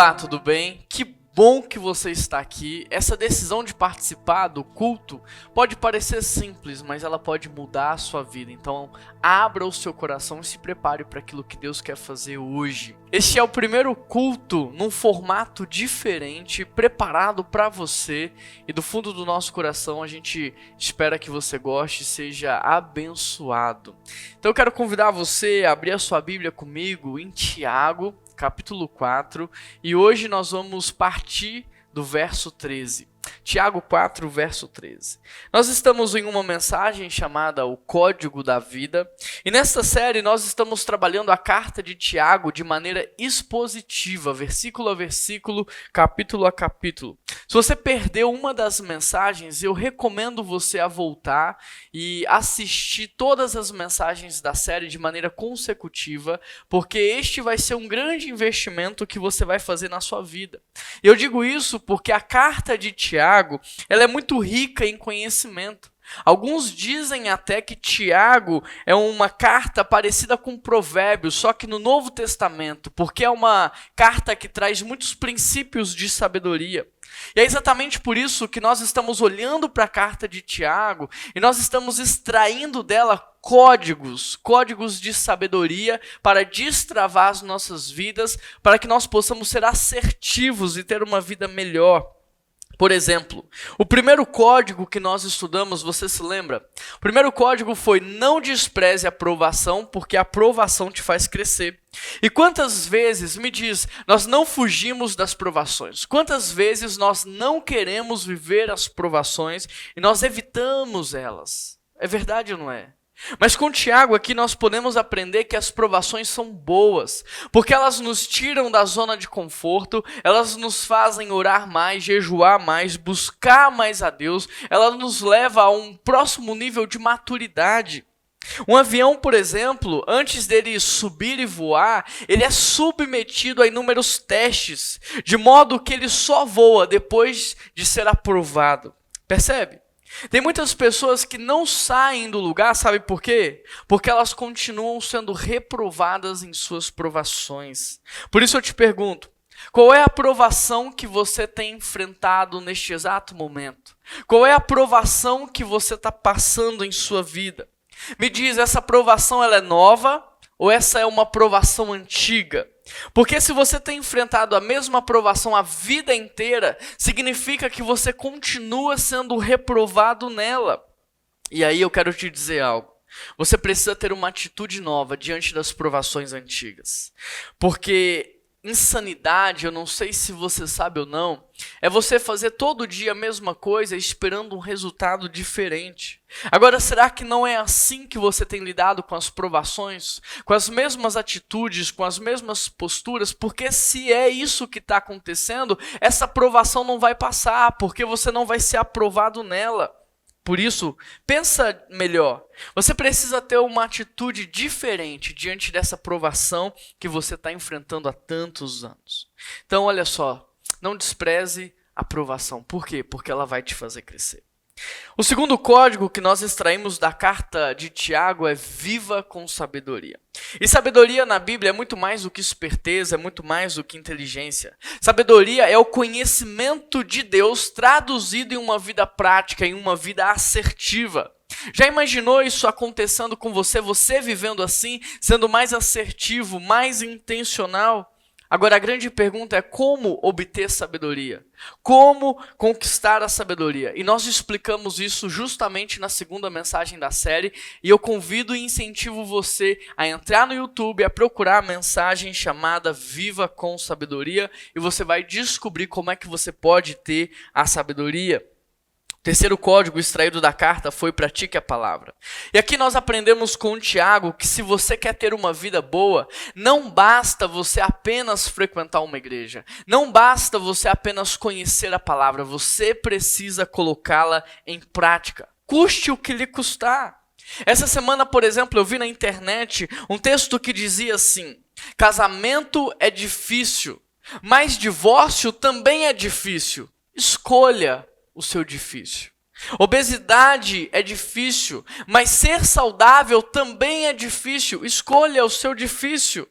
Olá, tudo bem? Que bom que você está aqui. Essa decisão de participar do culto pode parecer simples, mas ela pode mudar a sua vida. Então, abra o seu coração e se prepare para aquilo que Deus quer fazer hoje. Este é o primeiro culto num formato diferente, preparado para você. E do fundo do nosso coração, a gente espera que você goste e seja abençoado. Então, eu quero convidar você a abrir a sua Bíblia comigo em Tiago, capítulo 4, e hoje nós vamos partir do verso 13. Tiago 4, verso 13. Nós estamos em uma mensagem chamada O Código da Vida, e nesta série nós estamos trabalhando a carta de Tiago de maneira expositiva, versículo a versículo, capítulo a capítulo. Se você perdeu uma das mensagens, eu recomendo você a voltar e assistir todas as mensagens da série de maneira consecutiva, porque este vai ser um grande investimento que você vai fazer na sua vida. Eu digo isso porque a carta de Tiago, ela é muito rica em conhecimento. Alguns dizem até que Tiago é uma carta parecida com Provérbios, só que no Novo Testamento, porque é uma carta que traz muitos princípios de sabedoria. E é exatamente por isso que nós estamos olhando para a carta de Tiago e nós estamos extraindo dela códigos de sabedoria para destravar as nossas vidas, para que nós possamos ser assertivos e ter uma vida melhor. Por exemplo, o primeiro código que nós estudamos, você se lembra? O primeiro código foi: não despreze a provação, porque a provação te faz crescer. E quantas vezes, me diz, nós não fugimos das provações? Quantas vezes nós não queremos viver as provações e nós evitamos elas? É verdade ou não é? Mas com Tiago aqui nós podemos aprender que as provações são boas, porque elas nos tiram da zona de conforto, elas nos fazem orar mais, jejuar mais, buscar mais a Deus, elas nos levam a um próximo nível de maturidade. Um avião, por exemplo, antes dele subir e voar, ele é submetido a inúmeros testes, de modo que ele só voa depois de ser aprovado. Percebe? Tem muitas pessoas que não saem do lugar, sabe por quê? Porque elas continuam sendo reprovadas em suas provações. Por isso eu te pergunto, qual é a provação que você tem enfrentado neste exato momento? Qual é a provação que você está passando em sua vida? Me diz, essa provação ela é nova ou essa é uma provação antiga? Porque se você tem enfrentado a mesma provação a vida inteira, significa que você continua sendo reprovado nela. E aí eu quero te dizer algo. Você precisa ter uma atitude nova diante das provações antigas. Porque insanidade, eu não sei se você sabe ou não, é você fazer todo dia a mesma coisa esperando um resultado diferente. Agora, será que não é assim que você tem lidado com as provações? Com as mesmas atitudes, com as mesmas posturas? Porque se é isso que está acontecendo, essa provação não vai passar, porque você não vai ser aprovado nela. Por isso, pensa melhor. Você precisa ter uma atitude diferente diante dessa provação que você está enfrentando há tantos anos. Então, olha só, não despreze a provação. Por quê? Porque ela vai te fazer crescer. O segundo código que nós extraímos da carta de Tiago é: viva com sabedoria. E sabedoria na Bíblia é muito mais do que esperteza, é muito mais do que inteligência. Sabedoria é o conhecimento de Deus traduzido em uma vida prática, em uma vida assertiva. Já imaginou isso acontecendo com você, você vivendo assim, sendo mais assertivo, mais intencional? Agora a grande pergunta é: como obter sabedoria? Como conquistar a sabedoria? E nós explicamos isso justamente na segunda mensagem da série, e eu convido e incentivo você a entrar no YouTube, a procurar a mensagem chamada Viva com Sabedoria, e você vai descobrir como é que você pode ter a sabedoria. O terceiro código extraído da carta foi: pratique a palavra. E aqui nós aprendemos com o Tiago que se você quer ter uma vida boa, não basta você apenas frequentar uma igreja. Não basta você apenas conhecer a palavra. Você precisa colocá-la em prática. Custe o que lhe custar. Essa semana, por exemplo, eu vi na internet um texto que dizia assim: casamento é difícil, mas divórcio também é difícil. Escolha o seu difícil. Obesidade é difícil, mas ser saudável também é difícil. Escolha o seu difícil.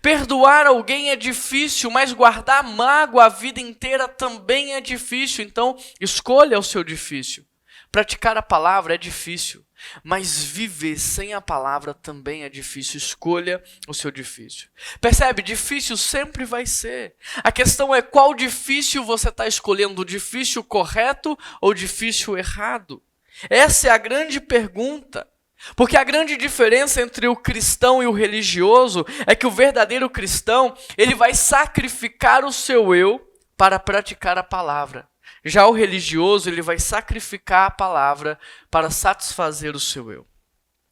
Perdoar alguém é difícil, mas guardar mágoa a vida inteira também é difícil. Então, escolha o seu difícil. Praticar a palavra é difícil, mas viver sem a palavra também é difícil. Escolha o seu difícil. Percebe? Difícil sempre vai ser. A questão é qual difícil você está escolhendo, o difícil correto ou o difícil errado? Essa é a grande pergunta. Porque a grande diferença entre o cristão e o religioso é que o verdadeiro cristão, ele vai sacrificar o seu eu para praticar a palavra. Já o religioso, ele vai sacrificar a palavra para satisfazer o seu eu.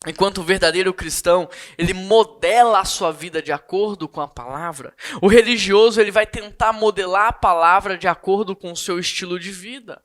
Enquanto o verdadeiro cristão, ele modela a sua vida de acordo com a palavra, o religioso, ele vai tentar modelar a palavra de acordo com o seu estilo de vida.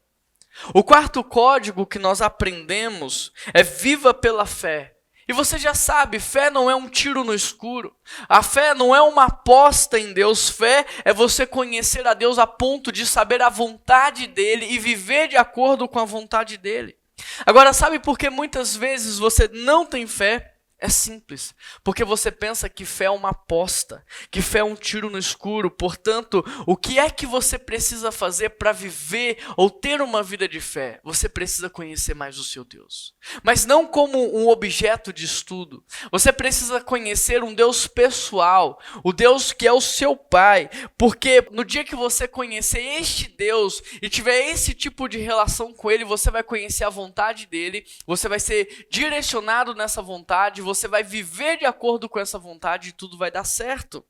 O quarto código que nós aprendemos é viva pela fé. E você já sabe, fé não é um tiro no escuro. A fé não é uma aposta em Deus. Fé é você conhecer a Deus a ponto de saber a vontade dEle e viver de acordo com a vontade dEle. Agora, sabe por que muitas vezes você não tem fé? É simples, porque você pensa que fé é uma aposta, que fé é um tiro no escuro. Portanto, o que é que você precisa fazer para viver ou ter uma vida de fé? Você precisa conhecer mais o seu Deus. Mas não como um objeto de estudo. Você precisa conhecer um Deus pessoal, o Deus que é o seu Pai. Porque no dia que você conhecer este Deus e tiver esse tipo de relação com Ele, você vai conhecer a vontade dEle, você vai ser direcionado nessa vontade, você vai viver de acordo com essa vontade e tudo vai dar certo.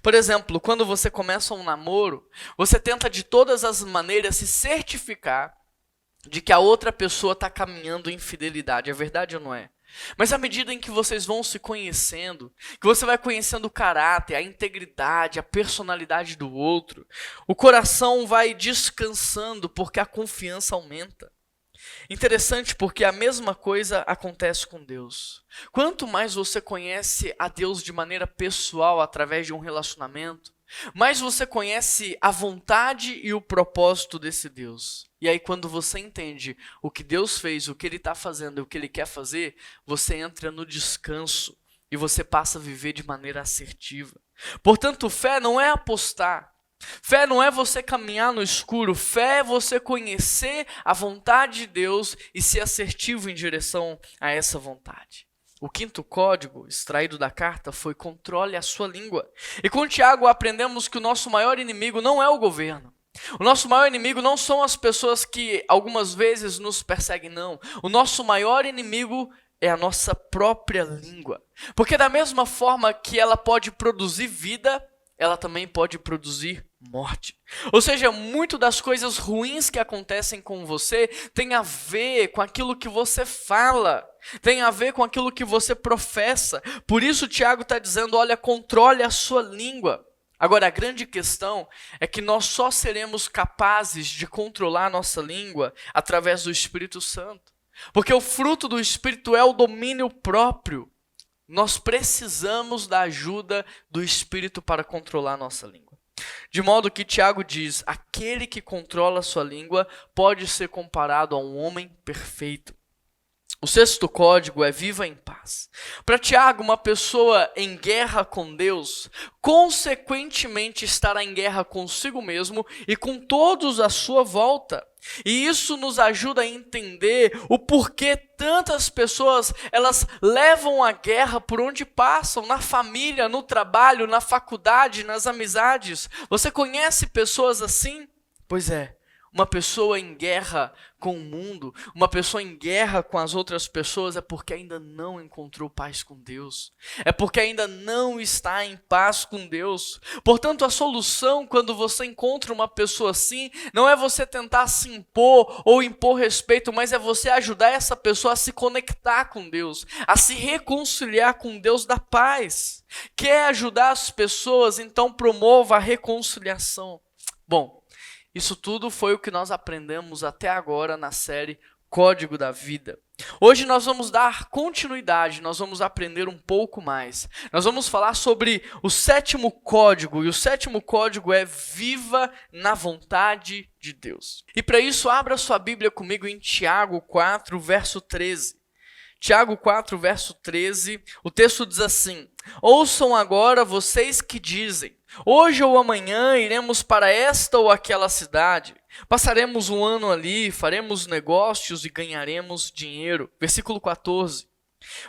Por exemplo, quando você começa um namoro, você tenta de todas as maneiras se certificar de que a outra pessoa está caminhando em fidelidade. É verdade ou não é? Mas à medida em que vocês vão se conhecendo, que você vai conhecendo o caráter, a integridade, a personalidade do outro, o coração vai descansando porque a confiança aumenta. Interessante porque a mesma coisa acontece com Deus. Quanto mais você conhece a Deus de maneira pessoal através de um relacionamento, mais você conhece a vontade e o propósito desse Deus. E aí quando você entende o que Deus fez, o que Ele está fazendo e o que Ele quer fazer, você entra no descanso e você passa a viver de maneira assertiva. Portanto, fé não é apostar. Fé não é você caminhar no escuro, fé é você conhecer a vontade de Deus e ser assertivo em direção a essa vontade. O quinto código extraído da carta foi controle a sua língua. E com Tiago aprendemos que o nosso maior inimigo não é o governo. O nosso maior inimigo não são as pessoas que algumas vezes nos perseguem, não. O nosso maior inimigo é a nossa própria língua. Porque da mesma forma que ela pode produzir vida, ela também pode produzir morte. Ou seja, muito das coisas ruins que acontecem com você tem a ver com aquilo que você fala, tem a ver com aquilo que você professa. Por isso Tiago está dizendo, olha, controle a sua língua. Agora, a grande questão é que nós só seremos capazes de controlar a nossa língua através do Espírito Santo. Porque o fruto do Espírito é o domínio próprio. Nós precisamos da ajuda do Espírito para controlar a nossa língua. De modo que Tiago diz, aquele que controla a sua língua pode ser comparado a um homem perfeito. O sexto código é viva em paz. Para Tiago, uma pessoa em guerra com Deus, consequentemente estará em guerra consigo mesmo e com todos à sua volta. E isso nos ajuda a entender o porquê tantas pessoas, elas levam a guerra por onde passam, na família, no trabalho, na faculdade, nas amizades. Você conhece pessoas assim? Pois é. Uma pessoa em guerra com o mundo, uma pessoa em guerra com as outras pessoas é porque ainda não encontrou paz com Deus. É porque ainda não está em paz com Deus. Portanto, a solução quando você encontra uma pessoa assim, não é você tentar se impor ou impor respeito, mas é você ajudar essa pessoa a se conectar com Deus, a se reconciliar com Deus da paz. Quer ajudar as pessoas, então promova a reconciliação. Bom, isso tudo foi o que nós aprendemos até agora na série Código da Vida. Hoje nós vamos dar continuidade, nós vamos aprender um pouco mais. Nós vamos falar sobre o sétimo código, e o sétimo código é viva na vontade de Deus. E para isso, abra sua Bíblia comigo em Tiago 4, verso 13. Tiago 4, verso 13, o texto diz assim: ouçam agora vocês que dizem, hoje ou amanhã iremos para esta ou aquela cidade, passaremos um ano ali, faremos negócios e ganharemos dinheiro. Versículo 14.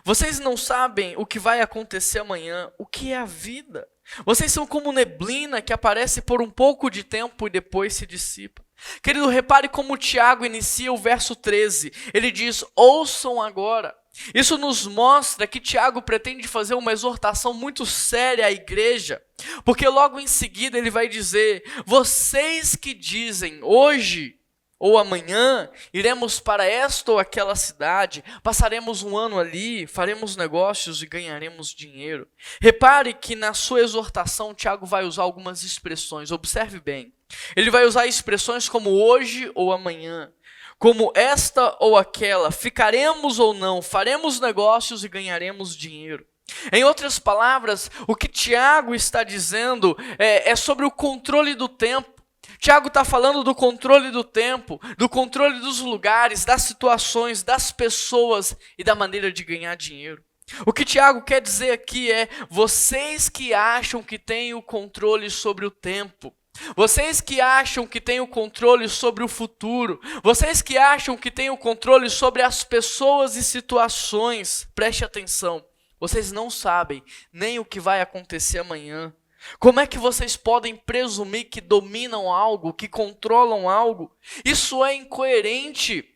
Vocês não sabem o que vai acontecer amanhã, o que é a vida? Vocês são como neblina que aparece por um pouco de tempo e depois se dissipa. Querido, repare como Tiago inicia o verso 13. Ele diz, ouçam agora. Isso nos mostra que Tiago pretende fazer uma exortação muito séria à igreja, porque logo em seguida ele vai dizer, vocês que dizem, hoje ou amanhã, iremos para esta ou aquela cidade, passaremos um ano ali, faremos negócios e ganharemos dinheiro. Repare que na sua exortação, Tiago vai usar algumas expressões, observe bem. Ele vai usar expressões como hoje ou amanhã, como esta ou aquela, ficaremos ou não, faremos negócios e ganharemos dinheiro. Em outras palavras, o que Tiago está dizendo é sobre o controle do tempo. Tiago está falando do controle do tempo, do controle dos lugares, das situações, das pessoas e da maneira de ganhar dinheiro. O que Tiago quer dizer aqui é, vocês que acham que têm o controle sobre o tempo, vocês que acham que têm o controle sobre o futuro, vocês que acham que têm o controle sobre as pessoas e situações, preste atenção, vocês não sabem nem o que vai acontecer amanhã. Como é que vocês podem presumir que dominam algo, que controlam algo? Isso é incoerente.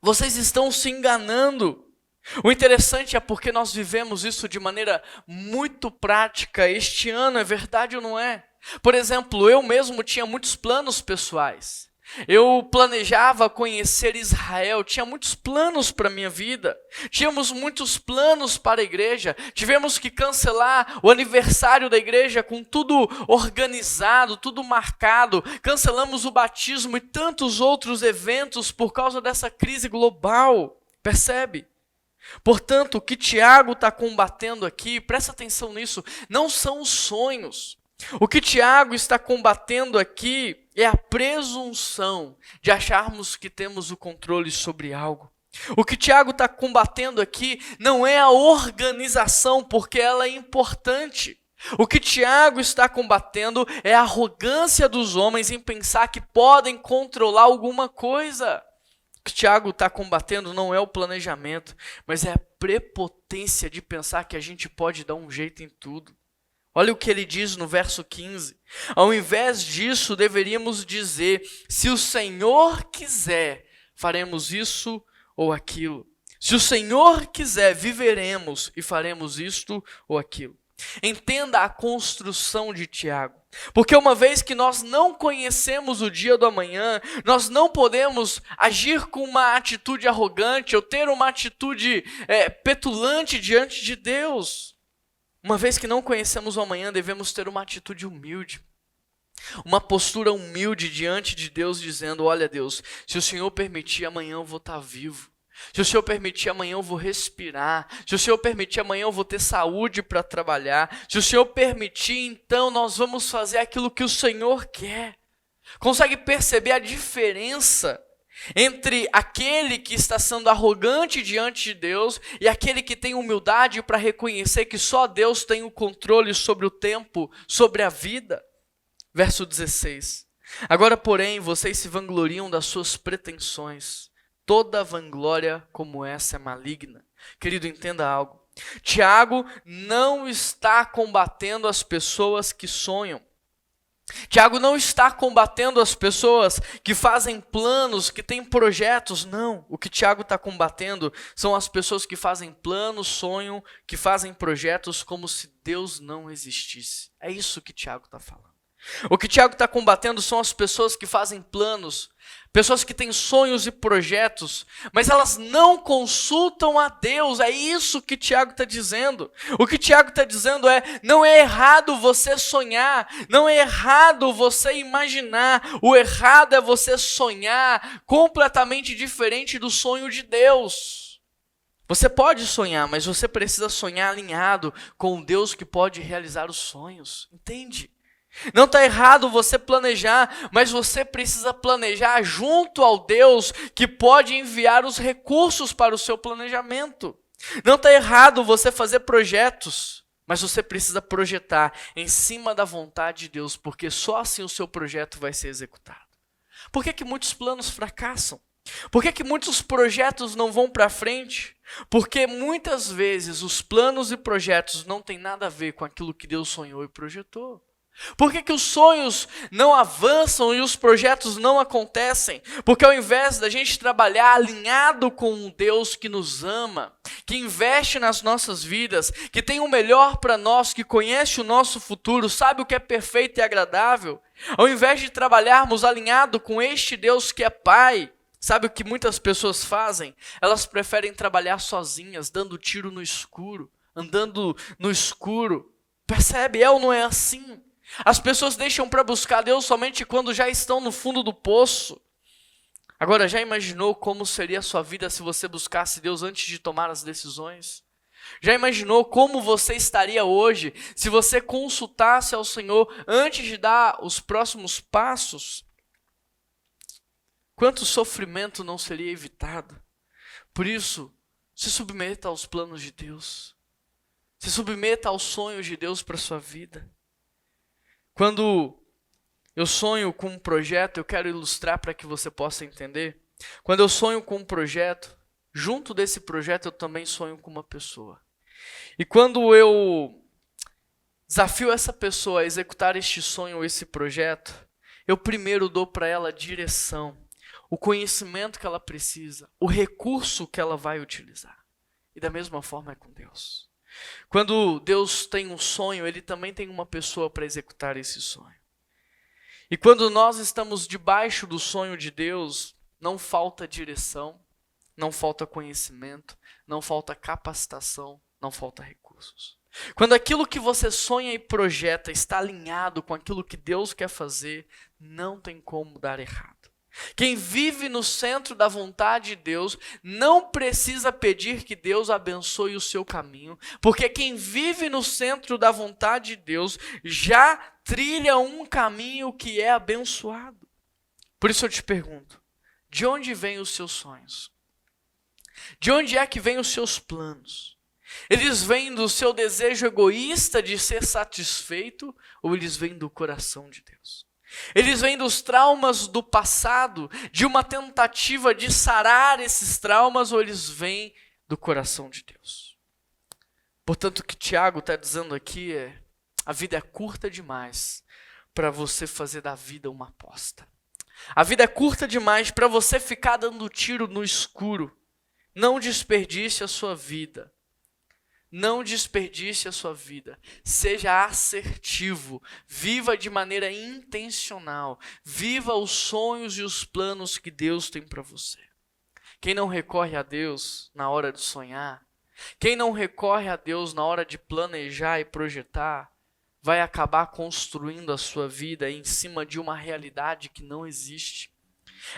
Vocês estão se enganando. O interessante é porque nós vivemos isso de maneira muito prática. Este ano, é verdade ou não é? Por exemplo, eu mesmo tinha muitos planos pessoais. Eu planejava conhecer Israel, tinha muitos planos para a minha vida, tínhamos muitos planos para a igreja, tivemos que cancelar o aniversário da igreja com tudo organizado, tudo marcado, cancelamos o batismo e tantos outros eventos por causa dessa crise global, percebe? Portanto, o que Tiago está combatendo aqui, presta atenção nisso, não são os sonhos. O que Tiago está combatendo aqui é a presunção de acharmos que temos o controle sobre algo. O que Tiago está combatendo aqui não é a organização, porque ela é importante. O que Tiago está combatendo é a arrogância dos homens em pensar que podem controlar alguma coisa. O que Tiago está combatendo não é o planejamento, mas é a prepotência de pensar que a gente pode dar um jeito em tudo. Olha o que ele diz no verso 15. Ao invés disso, deveríamos dizer, se o Senhor quiser, faremos isso ou aquilo. Se o Senhor quiser, viveremos e faremos isto ou aquilo. Entenda a construção de Tiago. Porque uma vez que nós não conhecemos o dia do amanhã, nós não podemos agir com uma atitude arrogante ou ter uma atitude petulante diante de Deus. Uma vez que não conhecemos o amanhã, devemos ter uma atitude humilde. Uma postura humilde diante de Deus, dizendo, olha Deus, se o Senhor permitir, amanhã eu vou estar vivo. Se o Senhor permitir, amanhã eu vou respirar. Se o Senhor permitir, amanhã eu vou ter saúde para trabalhar. Se o Senhor permitir, então nós vamos fazer aquilo que o Senhor quer. Consegue perceber a diferença entre aquele que está sendo arrogante diante de Deus e aquele que tem humildade para reconhecer que só Deus tem o controle sobre o tempo, sobre a vida? Verso 16. Agora, porém, vocês se vangloriam das suas pretensões. Toda vanglória como essa é maligna. Querido, entenda algo. Tiago não está combatendo as pessoas que sonham. Tiago não está combatendo as pessoas que fazem planos, que têm projetos, não. O que Tiago está combatendo são as pessoas que fazem planos, sonham, que fazem projetos como se Deus não existisse. É isso que Tiago está falando. O que Tiago está combatendo são as pessoas que fazem planos, pessoas que têm sonhos e projetos, mas elas não consultam a Deus. É isso que Tiago está dizendo. O que Tiago está dizendo é, não é errado você sonhar, não é errado você imaginar, o errado é você sonhar completamente diferente do sonho de Deus. Você pode sonhar, mas você precisa sonhar alinhado com o Deus que pode realizar os sonhos, entende? Não está errado você planejar, mas você precisa planejar junto ao Deus que pode enviar os recursos para o seu planejamento. Não está errado você fazer projetos, mas você precisa projetar em cima da vontade de Deus, porque só assim o seu projeto vai ser executado. Por que que muitos planos fracassam? Por que que muitos projetos não vão para frente? Porque muitas vezes os planos e projetos não têm nada a ver com aquilo que Deus sonhou e projetou. Por que que os sonhos não avançam e os projetos não acontecem? Porque ao invés da gente trabalhar alinhado com um Deus que nos ama, que investe nas nossas vidas, que tem o melhor para nós, que conhece o nosso futuro, sabe o que é perfeito e agradável, ao invés de trabalharmos alinhado com este Deus que é Pai, sabe o que muitas pessoas fazem? Elas preferem trabalhar sozinhas, dando tiro no escuro, andando no escuro. Percebe? É ou não é assim? As pessoas deixam para buscar Deus somente quando já estão no fundo do poço. Agora, já imaginou como seria a sua vida se você buscasse Deus antes de tomar as decisões? Já imaginou como você estaria hoje se você consultasse ao Senhor antes de dar os próximos passos? Quanto sofrimento não seria evitado? Por isso, se submeta aos planos de Deus. Se submeta aos sonhos de Deus para a sua vida. Quando eu sonho com um projeto, eu quero ilustrar para que você possa entender. Quando eu sonho com um projeto, junto desse projeto eu também sonho com uma pessoa. E quando eu desafio essa pessoa a executar este sonho ou esse projeto, eu primeiro dou para ela direção, o conhecimento que ela precisa, o recurso que ela vai utilizar. E da mesma forma é com Deus. Quando Deus tem um sonho, Ele também tem uma pessoa para executar esse sonho. E quando nós estamos debaixo do sonho de Deus, não falta direção, não falta conhecimento, não falta capacitação, não falta recursos. Quando aquilo que você sonha e projeta está alinhado com aquilo que Deus quer fazer, não tem como dar errado. Quem vive no centro da vontade de Deus não precisa pedir que Deus abençoe o seu caminho, porque quem vive no centro da vontade de Deus já trilha um caminho que é abençoado. Por isso eu te pergunto, de onde vêm os seus sonhos? De onde é que vêm os seus planos? Eles vêm do seu desejo egoísta de ser satisfeito ou eles vêm do coração de Deus? Eles vêm dos traumas do passado, de uma tentativa de sarar esses traumas, ou eles vêm do coração de Deus? Portanto, o que Tiago está dizendo aqui é: a vida é curta demais para você fazer da vida uma aposta. A vida é curta demais para você ficar dando tiro no escuro. Não desperdice a sua vida. Não desperdice a sua vida, seja assertivo, viva de maneira intencional, viva os sonhos e os planos que Deus tem para você. Quem não recorre a Deus na hora de sonhar, quem não recorre a Deus na hora de planejar e projetar, vai acabar construindo a sua vida em cima de uma realidade que não existe.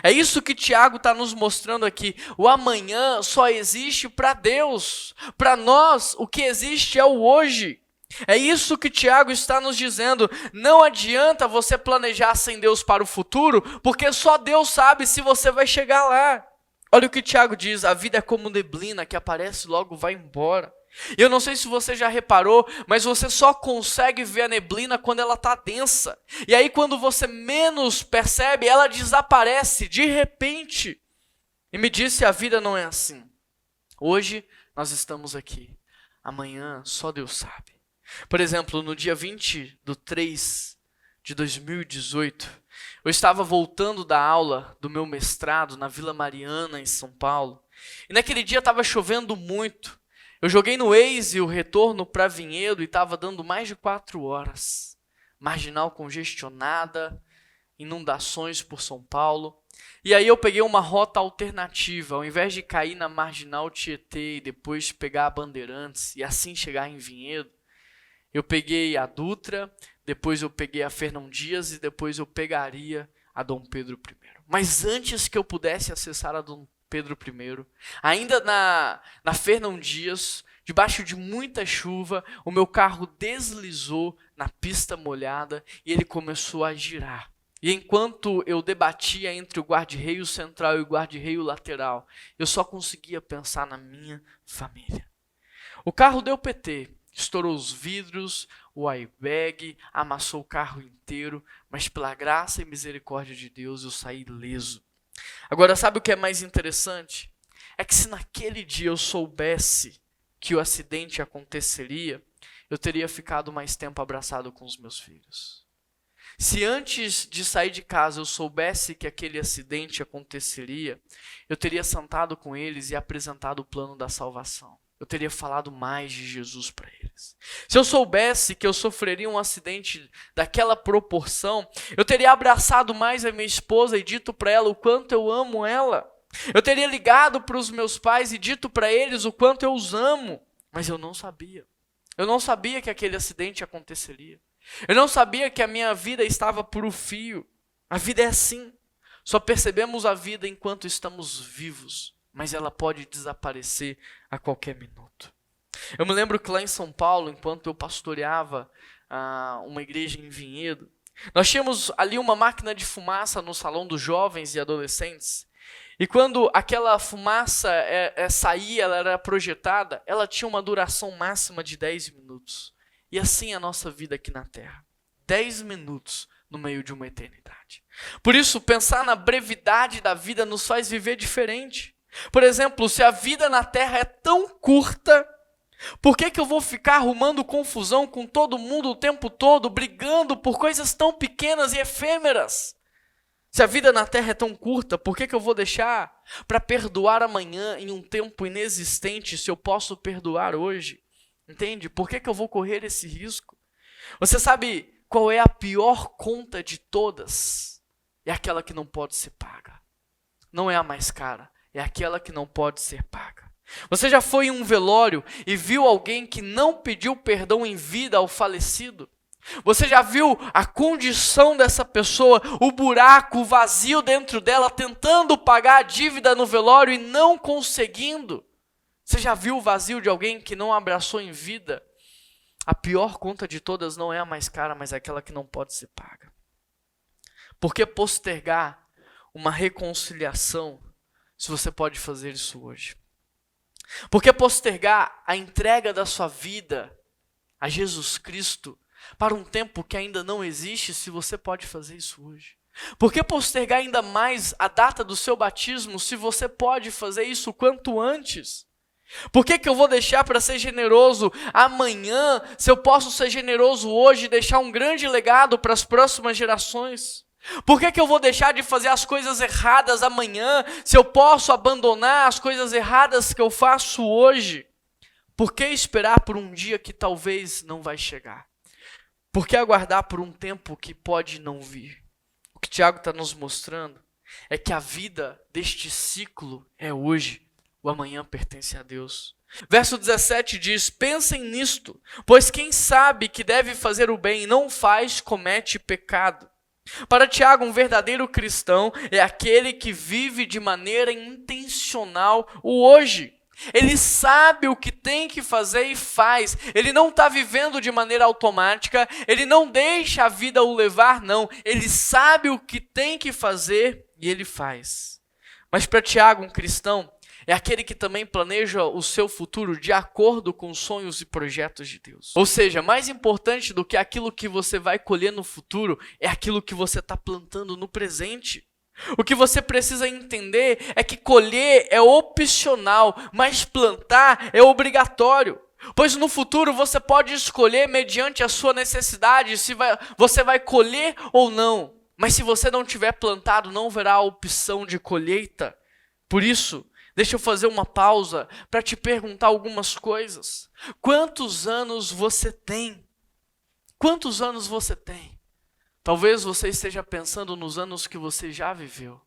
É isso que Tiago está nos mostrando aqui. O amanhã só existe para Deus. Para nós, o que existe é o hoje. É isso que Tiago está nos dizendo. Não adianta você planejar sem Deus para o futuro, porque só Deus sabe se você vai chegar lá. Olha o que Tiago diz: a vida é como neblina que aparece e logo vai embora. Eu não sei se você já reparou, mas você só consegue ver a neblina quando ela está densa. E aí quando você menos percebe, ela desaparece de repente. E me disse, a vida não é assim. Hoje nós estamos aqui. Amanhã só Deus sabe. Por exemplo, no dia 20/3/2018, eu estava voltando da aula do meu mestrado na Vila Mariana, em São Paulo. E naquele dia estava chovendo muito. Eu joguei no Waze o retorno para Vinhedo e estava dando mais de 4 horas. Marginal congestionada, inundações por São Paulo. E aí eu peguei uma rota alternativa. Ao invés de cair na Marginal Tietê e depois pegar a Bandeirantes e assim chegar em Vinhedo, eu peguei a Dutra, depois eu peguei a Fernão Dias e depois eu pegaria a Dom Pedro I. Mas antes que eu pudesse acessar a Dom Pedro I, ainda na Fernão Dias, debaixo de muita chuva, o meu carro deslizou na pista molhada e ele começou a girar. E enquanto eu debatia entre o guarda-reio central e o guarda-reio lateral, eu só conseguia pensar na minha família. O carro deu PT, estourou os vidros, o airbag, amassou o carro inteiro, mas pela graça e misericórdia de Deus eu saí ileso. Agora, sabe o que é mais interessante? É que se naquele dia eu soubesse que o acidente aconteceria, eu teria ficado mais tempo abraçado com os meus filhos. Se antes de sair de casa eu soubesse que aquele acidente aconteceria, eu teria sentado com eles e apresentado o plano da salvação. Eu teria falado mais de Jesus para eles. Se eu soubesse que eu sofreria um acidente daquela proporção, eu teria abraçado mais a minha esposa e dito para ela o quanto eu amo ela. Eu teria ligado para os meus pais e dito para eles o quanto eu os amo. Mas eu não sabia. Eu não sabia que aquele acidente aconteceria. Eu não sabia que a minha vida estava por um fio. A vida é assim. Só percebemos a vida enquanto estamos vivos, mas ela pode desaparecer a qualquer minuto. Eu me lembro que lá em São Paulo, enquanto eu pastoreava uma igreja em Vinhedo, nós tínhamos ali uma máquina de fumaça no salão dos jovens e adolescentes. E quando aquela fumaça saía, ela era projetada, ela tinha uma duração máxima de 10 minutos. E assim é a nossa vida aqui na Terra. 10 minutos no meio de uma eternidade. Por isso, pensar na brevidade da vida nos faz viver diferente. Por exemplo, se a vida na Terra é tão curta, por que eu vou ficar arrumando confusão com todo mundo o tempo todo, brigando por coisas tão pequenas e efêmeras? Se a vida na Terra é tão curta, por que eu vou deixar para perdoar amanhã em um tempo inexistente se eu posso perdoar hoje? Entende? Por que eu vou correr esse risco? Você sabe qual é a pior conta de todas? É aquela que não pode ser paga. Não é a mais cara, é aquela que não pode ser paga. Você já foi em um velório e viu alguém que não pediu perdão em vida ao falecido? Você já viu a condição dessa pessoa, o buraco, o vazio dentro dela, tentando pagar a dívida no velório e não conseguindo? Você já viu o vazio de alguém que não abraçou em vida? A pior conta de todas não é a mais cara, mas é aquela que não pode ser paga. Por que postergar uma reconciliação se você pode fazer isso hoje? Por que postergar a entrega da sua vida a Jesus Cristo para um tempo que ainda não existe, se você pode fazer isso hoje? Por que postergar ainda mais a data do seu batismo, se você pode fazer isso quanto antes? Por que eu vou deixar para ser generoso amanhã, se eu posso ser generoso hoje e deixar um grande legado para as próximas gerações? Por que eu vou deixar de fazer as coisas erradas amanhã, se eu posso abandonar as coisas erradas que eu faço hoje? Por que esperar por um dia que talvez não vai chegar? Por que aguardar por um tempo que pode não vir? O que Tiago está nos mostrando é que a vida deste ciclo é hoje, o amanhã pertence a Deus. Verso 17 diz: pensem nisto, pois quem sabe que deve fazer o bem e não faz, comete pecado. Para Tiago, um verdadeiro cristão é aquele que vive de maneira intencional o hoje. Ele sabe o que tem que fazer e faz. Ele não está vivendo de maneira automática. Ele não deixa a vida o levar, não. Ele sabe o que tem que fazer e ele faz. Mas para Tiago, um cristão é aquele que também planeja o seu futuro de acordo com os sonhos e projetos de Deus. Ou seja, mais importante do que aquilo que você vai colher no futuro é aquilo que você está plantando no presente. O que você precisa entender é que colher é opcional, mas plantar é obrigatório. Pois no futuro você pode escolher mediante a sua necessidade se você vai colher ou não. Mas se você não tiver plantado, não haverá a opção de colheita. Por isso, deixa eu fazer uma pausa para te perguntar algumas coisas. Quantos anos você tem? Quantos anos você tem? Talvez você esteja pensando nos anos que você já viveu.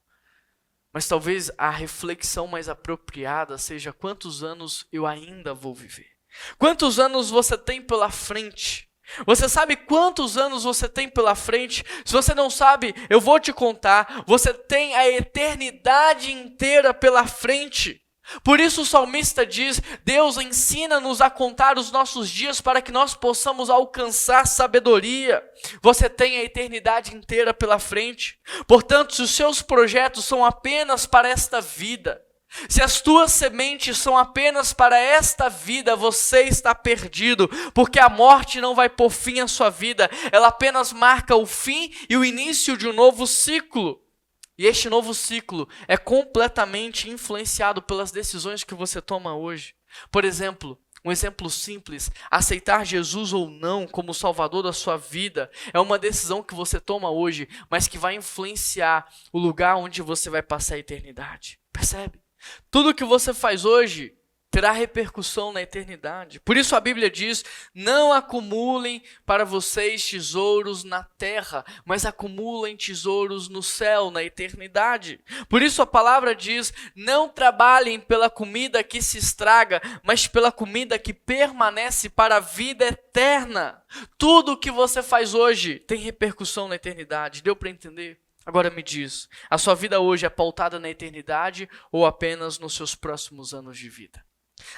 Mas talvez a reflexão mais apropriada seja: quantos anos eu ainda vou viver? Quantos anos você tem pela frente? Você sabe quantos anos você tem pela frente? Se você não sabe, eu vou te contar. Você tem a eternidade inteira pela frente. Por isso o salmista diz: Deus ensina-nos a contar os nossos dias para que nós possamos alcançar sabedoria. Você tem a eternidade inteira pela frente. Portanto, se os seus projetos são apenas para esta vida, Se as tuas sementes são apenas para esta vida, você está perdido, porque a morte não vai pôr fim à sua vida, ela apenas marca o fim e o início de um novo ciclo. E este novo ciclo é completamente influenciado pelas decisões que você toma hoje. Por exemplo, um exemplo simples, aceitar Jesus ou não como Salvador da sua vida é uma decisão que você toma hoje, mas que vai influenciar o lugar onde você vai passar a eternidade. Percebe? Tudo que você faz hoje terá repercussão na eternidade. Por isso a Bíblia diz: não acumulem para vocês tesouros na terra, mas acumulem tesouros no céu, na eternidade. Por isso a palavra diz: não trabalhem pela comida que se estraga, mas pela comida que permanece para a vida eterna. Tudo o que você faz hoje tem repercussão na eternidade. Deu para entender? Agora me diz, a sua vida hoje é pautada na eternidade ou apenas nos seus próximos anos de vida?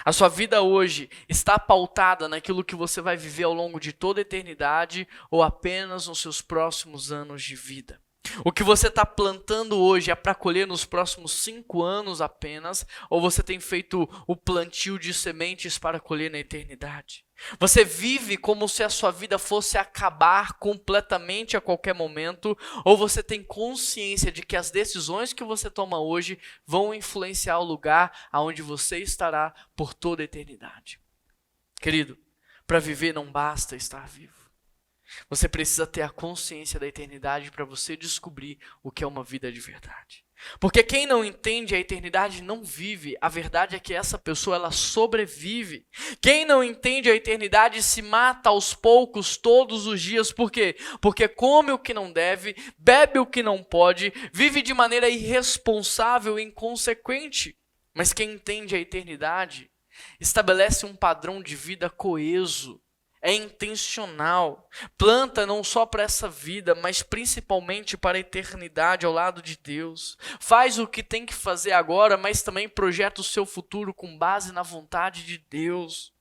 A sua vida hoje está pautada naquilo que você vai viver ao longo de toda a eternidade ou apenas nos seus próximos anos de vida? O que você está plantando hoje é para colher nos próximos 5 anos apenas, ou você tem feito o plantio de sementes para colher na eternidade? Você vive como se a sua vida fosse acabar completamente a qualquer momento, ou você tem consciência de que as decisões que você toma hoje vão influenciar o lugar aonde você estará por toda a eternidade? Querido, para viver não basta estar vivo. Você precisa ter a consciência da eternidade para você descobrir o que é uma vida de verdade. Porque quem não entende a eternidade não vive. A verdade é que essa pessoa, ela sobrevive. Quem não entende a eternidade se mata aos poucos todos os dias. Por quê? Porque come o que não deve, bebe o que não pode, vive de maneira irresponsável e inconsequente. Mas quem entende a eternidade estabelece um padrão de vida coeso. É intencional, planta não só para essa vida, mas principalmente para a eternidade ao lado de Deus. Faz o que tem que fazer agora, mas também projeta o seu futuro com base na vontade de Deus.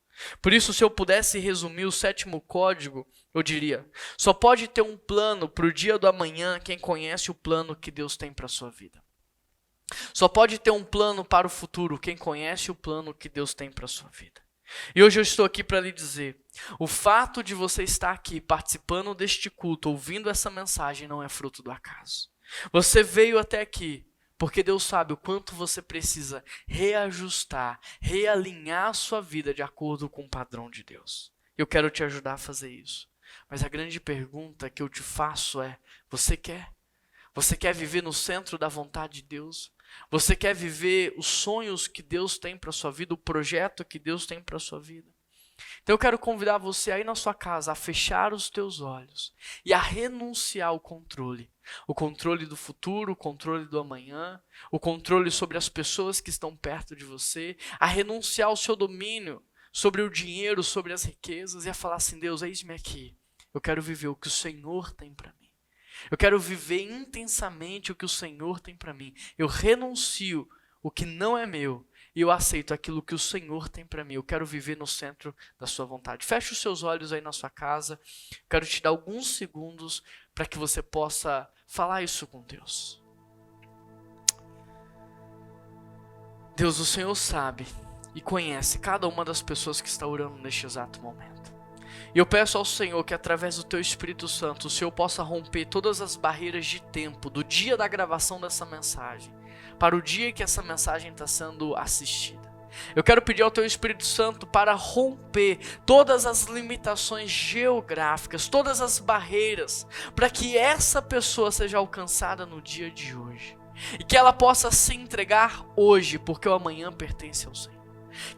Por isso, se eu pudesse resumir o 7º código, eu diria: só pode ter um plano para o dia do amanhã quem conhece o plano que Deus tem para a sua vida. Só pode ter um plano para o futuro quem conhece o plano que Deus tem para a sua vida. E hoje eu estou aqui para lhe dizer: o fato de você estar aqui participando deste culto, ouvindo essa mensagem, não é fruto do acaso. Você veio até aqui porque Deus sabe o quanto você precisa reajustar, realinhar a sua vida de acordo com o padrão de Deus. Eu quero te ajudar a fazer isso. Mas a grande pergunta que eu te faço é: você quer? Você quer viver no centro da vontade de Deus? Você quer viver os sonhos que Deus tem para a sua vida, o projeto que Deus tem para a sua vida? Então eu quero convidar você aí na sua casa a fechar os teus olhos e a renunciar ao controle. O controle do futuro, o controle do amanhã, o controle sobre as pessoas que estão perto de você, a renunciar ao seu domínio sobre o dinheiro, sobre as riquezas e a falar assim: Deus, eis-me aqui. Eu quero viver o que o Senhor tem para mim. Eu quero viver intensamente o que o Senhor tem para mim. Eu renuncio o que não é meu e eu aceito aquilo que o Senhor tem para mim. Eu quero viver no centro da sua vontade. Feche os seus olhos aí na sua casa. Quero te dar alguns segundos para que você possa falar isso com Deus. Deus, o Senhor sabe e conhece cada uma das pessoas que está orando neste exato momento. E eu peço ao Senhor que através do Teu Espírito Santo, o Senhor possa romper todas as barreiras de tempo, do dia da gravação dessa mensagem, para o dia que essa mensagem está sendo assistida. Eu quero pedir ao Teu Espírito Santo para romper todas as limitações geográficas, todas as barreiras, para que essa pessoa seja alcançada no dia de hoje. E que ela possa se entregar hoje, porque o amanhã pertence ao Senhor.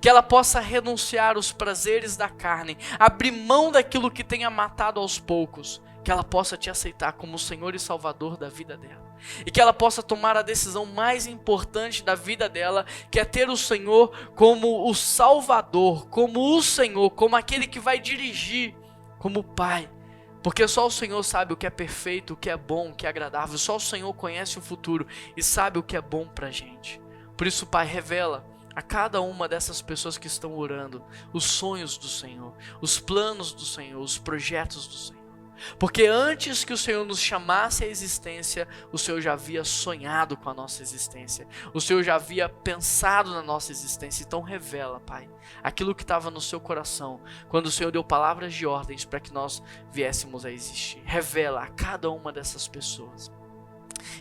Que ela possa renunciar aos prazeres da carne, abrir mão daquilo que tenha matado aos poucos, que ela possa te aceitar como Senhor e Salvador da vida dela, e que ela possa tomar a decisão mais importante da vida dela, que é ter o Senhor como o Salvador, como o Senhor, como aquele que vai dirigir, como o Pai, porque só o Senhor sabe o que é perfeito, o que é bom, o que é agradável, só o Senhor conhece o futuro e sabe o que é bom pra gente. Por isso, Pai, revela a cada uma dessas pessoas que estão orando os sonhos do Senhor, os planos do Senhor, os projetos do Senhor. Porque antes que o Senhor nos chamasse à existência, o Senhor já havia sonhado com a nossa existência. O Senhor já havia pensado na nossa existência. Então revela, Pai, aquilo que estava no seu coração, quando o Senhor deu palavras de ordens para que nós viéssemos a existir. Revela a cada uma dessas pessoas.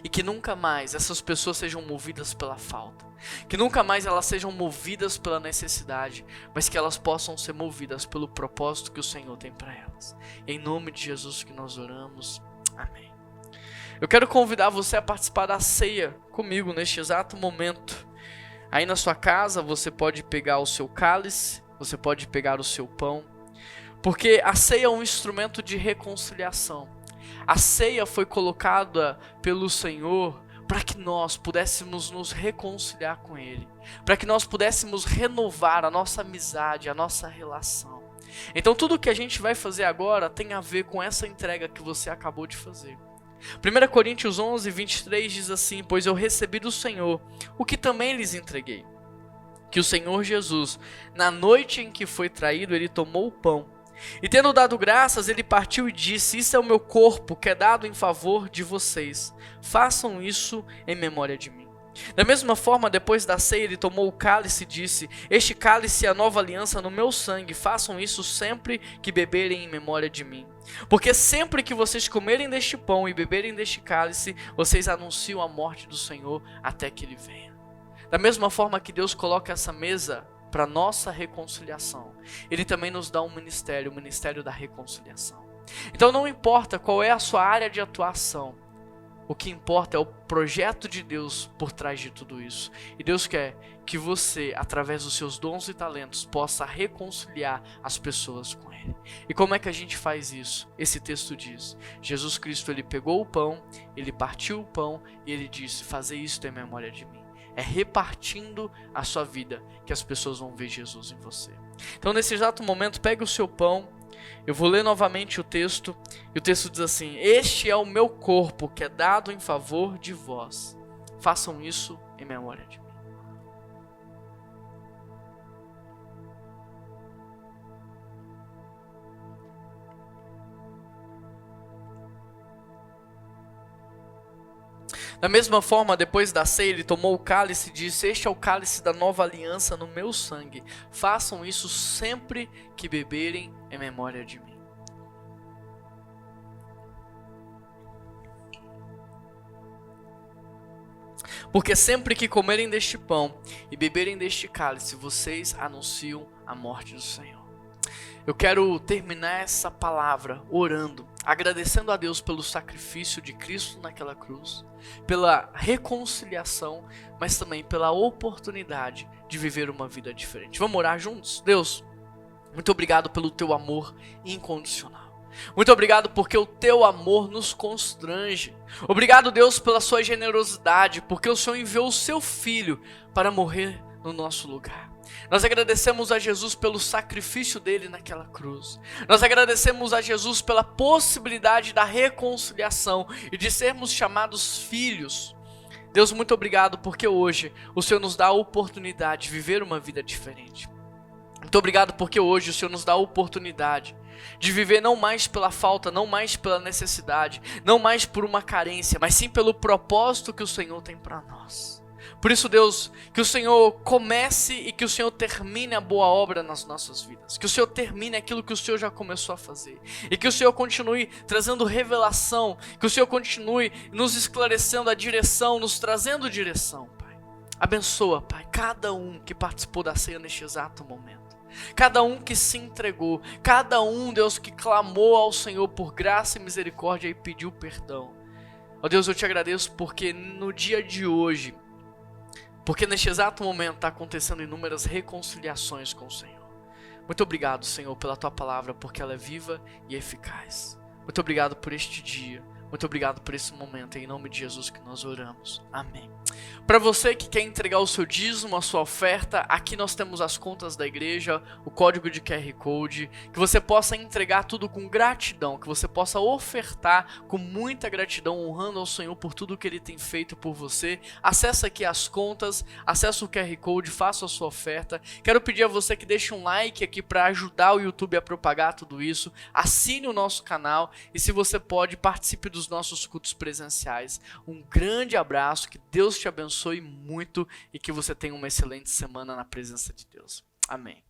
E que nunca mais essas pessoas sejam movidas pela falta. Que nunca mais elas sejam movidas pela necessidade, mas que elas possam ser movidas pelo propósito que o Senhor tem para elas. Em nome de Jesus que nós oramos. Amém. Eu quero convidar você a participar da ceia comigo neste exato momento. Aí na sua casa você pode pegar o seu cálice, você pode pegar o seu pão, porque a ceia é um instrumento de reconciliação. A ceia foi colocada pelo Senhor para que nós pudéssemos nos reconciliar com Ele, para que nós pudéssemos renovar a nossa amizade, a nossa relação. Então tudo que a gente vai fazer agora tem a ver com essa entrega que você acabou de fazer. 1 Coríntios 11, 23 diz assim: pois eu recebi do Senhor o que também lhes entreguei, que o Senhor Jesus, na noite em que foi traído, Ele tomou o pão, e tendo dado graças, Ele partiu e disse: isso é o meu corpo, que é dado em favor de vocês. Façam isso em memória de mim. Da mesma forma, depois da ceia, Ele tomou o cálice e disse: este cálice é a nova aliança no meu sangue. Façam isso sempre que beberem em memória de mim. Porque sempre que vocês comerem deste pão e beberem deste cálice, vocês anunciam a morte do Senhor até que Ele venha. Da mesma forma que Deus coloca essa mesa para nossa reconciliação, Ele também nos dá um ministério, o ministério da reconciliação. Então não importa qual é a sua área de atuação, o que importa é o projeto de Deus por trás de tudo isso. E Deus quer que você, através dos seus dons e talentos, possa reconciliar as pessoas com Ele. E como é que a gente faz isso? Esse texto diz: Jesus Cristo, Ele pegou o pão, Ele partiu o pão e Ele disse: fazei isto em memória de mim. É repartindo a sua vida que as pessoas vão ver Jesus em você. Então nesse exato momento, pegue o seu pão. Eu vou ler novamente o texto. E o texto diz assim: este é o meu corpo que é dado em favor de vós. Façam isso em memória de mim. Da mesma forma, depois da ceia, Ele tomou o cálice e disse: este é o cálice da nova aliança no meu sangue. Façam isso sempre que beberem em memória de mim. Porque sempre que comerem deste pão e beberem deste cálice, vocês anunciam a morte do Senhor. Eu quero terminar essa palavra orando, agradecendo a Deus pelo sacrifício de Cristo naquela cruz, pela reconciliação, mas também pela oportunidade de viver uma vida diferente. Vamos orar juntos? Deus, muito obrigado pelo teu amor incondicional. Muito obrigado porque o teu amor nos constrange. Obrigado, Deus, pela sua generosidade, porque o Senhor enviou o seu Filho para morrer no nosso lugar. Nós agradecemos a Jesus pelo sacrifício dele naquela cruz. Nós agradecemos a Jesus pela possibilidade da reconciliação e de sermos chamados filhos. Deus, muito obrigado porque hoje o Senhor nos dá a oportunidade de viver uma vida diferente. Muito obrigado porque hoje o Senhor nos dá a oportunidade de viver não mais pela falta, não mais pela necessidade, não mais por uma carência, mas sim pelo propósito que o Senhor tem para nós. Por isso, Deus, que o Senhor comece e que o Senhor termine a boa obra nas nossas vidas. Que o Senhor termine aquilo que o Senhor já começou a fazer. E que o Senhor continue trazendo revelação. Que o Senhor continue nos esclarecendo a direção, nos trazendo direção, Pai. Abençoa, Pai, cada um que participou da ceia neste exato momento. Cada um que se entregou. Cada um, Deus, que clamou ao Senhor por graça e misericórdia e pediu perdão. Ó Deus, eu te agradeço porque no dia de hoje, porque neste exato momento está acontecendo inúmeras reconciliações com o Senhor. Muito obrigado, Senhor, pela Tua palavra, porque ela é viva e eficaz. Muito obrigado por este dia. Muito obrigado por esse momento, em nome de Jesus que nós oramos. Amém. Para você que quer entregar o seu dízimo, a sua oferta, aqui nós temos as contas da igreja, o código de QR Code, que você possa entregar tudo com gratidão, que você possa ofertar com muita gratidão, honrando ao Senhor por tudo que Ele tem feito por você. Acesse aqui as contas, acesse o QR Code, faça a sua oferta. Quero pedir a você que deixe um like aqui para ajudar o YouTube a propagar tudo isso. Assine o nosso canal e, se você pode, participe dos nossos cultos presenciais. Um grande abraço, que Deus te abençoe muito e que você tenha uma excelente semana na presença de Deus. Amém.